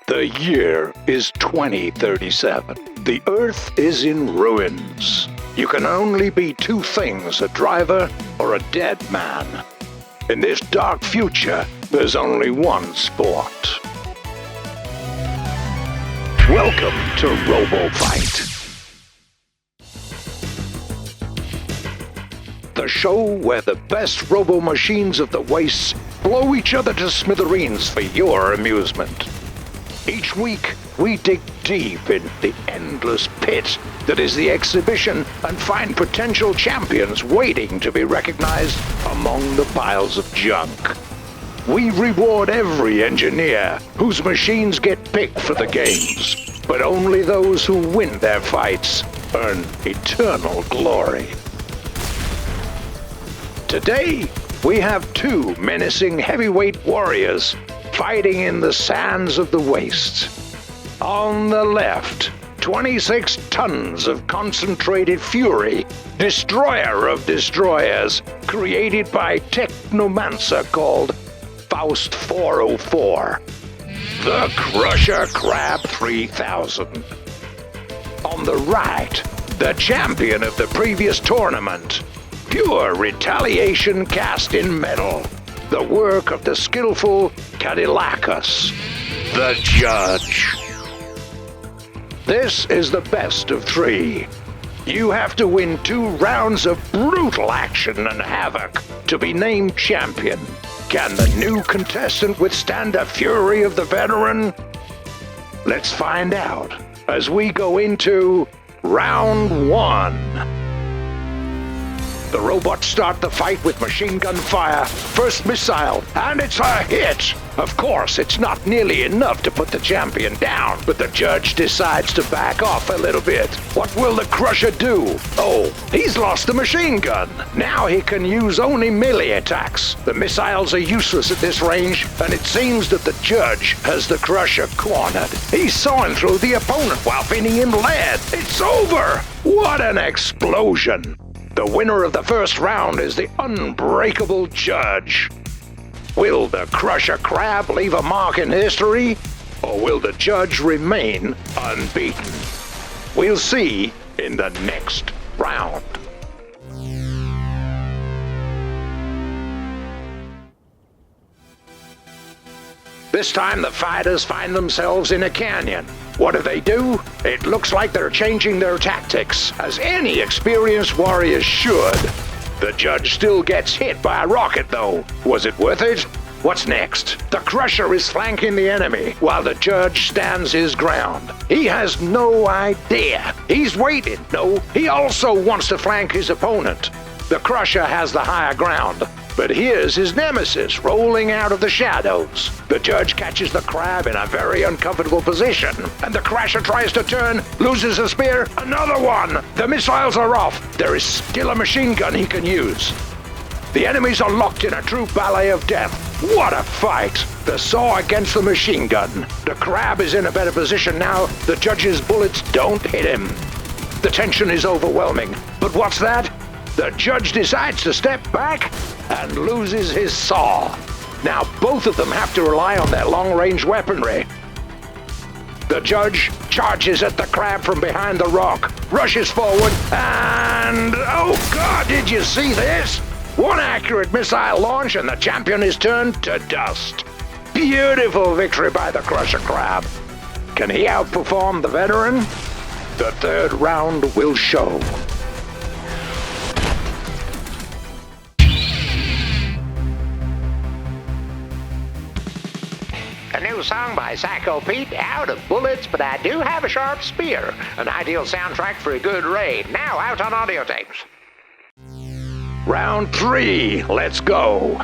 The year is 2037. The Earth is in ruins. You can only be two things, a driver or a dead man. In this dark future, there's only one sport. Welcome to Robofight. The show where the best robo-machines of the wastes blow each other to smithereens for your amusement. Each week, we dig deep in the endless pit that is the exhibition and find potential champions waiting to be recognized among the piles of junk. We reward every engineer whose machines get picked for the games, but only those who win their fights earn eternal glory. Today, we have two menacing heavyweight warriors fighting in the sands of the wastes. On the left, 26 tons of concentrated fury, destroyer of destroyers, created by technomancer called Faust 404. The Crusher Crab 3000. On the right, the champion of the previous tournament, pure retaliation cast in metal, the work of the skillful Cadillacus, the Judge. This is the best of three. You have to win 2 rounds of brutal action and havoc to be named champion. Can the new contestant withstand the fury of the veteran? Let's find out as we go into round 1. The robots start the fight with machine gun fire. First missile, and it's a hit! Of course, it's not nearly enough to put the champion down, but the Judge decides to back off a little bit. What will the Crusher do? Oh, he's lost the machine gun. Now he can use only melee attacks. The missiles are useless at this range, and it seems that the Judge has the Crusher cornered. He's sawing through the opponent while feeding him lead. It's over! What an explosion! The winner of the first round is the unbreakable Judge. Will the Crusher Crab leave a mark in history, or will the Judge remain unbeaten? We'll see in the next round. This time the fighters find themselves in a canyon. What do? It looks like they're changing their tactics, as any experienced warrior should. The Judge still gets hit by a rocket, though. Was it worth it? What's next? The Crusher is flanking the enemy, while the Judge stands his ground. He has no idea. He's waiting. No, he also wants to flank his opponent. The Crusher has the higher ground. But here's his nemesis rolling out of the shadows. The Judge catches the crab in a very uncomfortable position, and the Crusher tries to turn, loses a spear, another one! The missiles are off. There is still a machine gun he can use. The enemies are locked in a true ballet of death. What a fight! The saw against the machine gun. The crab is in a better position now. The Judge's bullets don't hit him. The tension is overwhelming. But what's that? The Judge decides to step back and loses his saw. Now both of them have to rely on their long-range weaponry. The Judge charges at the crab from behind the rock, rushes forward, and... oh God, did you see this? One accurate missile launch and the champion is turned to dust. Beautiful victory by the Crusher Crab. Can he outperform the veteran? The third round will show. A new song by Psycho Pete, out of bullets, but I do have a sharp spear. An ideal soundtrack for a good raid, now out on audio tapes. Round 3, let's go.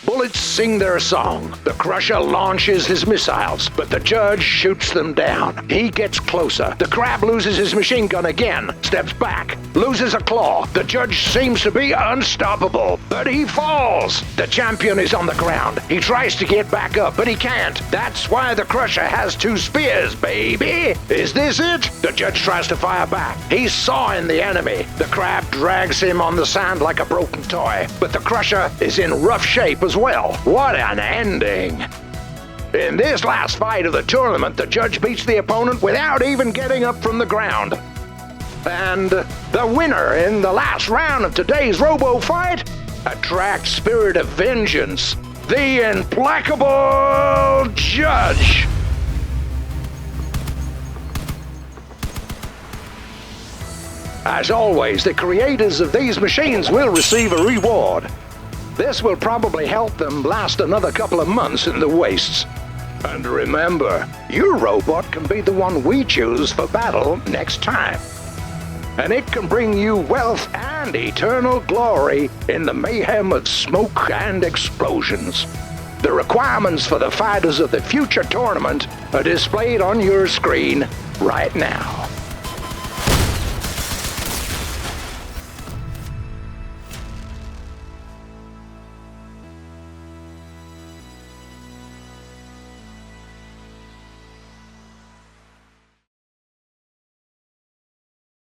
Bullets sing their song. The Crusher launches his missiles, but the Judge shoots them down. He gets closer. The crab loses his machine gun again, steps back, loses a claw. The Judge seems to be unstoppable, but he falls. The champion is on the ground. He tries to get back up, but he can't. That's why the Crusher has 2 spears, baby. Is this it? The Judge tries to fire back. He's sawing the enemy. The crab drags him on the sand like a broken toy, but the Crusher is in rough shape as well. What an ending! In this last fight of the tournament, the judge beats the opponent without even getting up from the ground. And the winner in the last round of today's Robo-Fight attracts Spirit of Vengeance, the implacable judge. As always, the creators of these machines will receive a reward. This will probably help them last another couple of months in the wastes. And remember, your robot can be the one we choose for battle next time. And it can bring you wealth and eternal glory in the mayhem of smoke and explosions. The requirements for the fighters of the future tournament are displayed on your screen right now.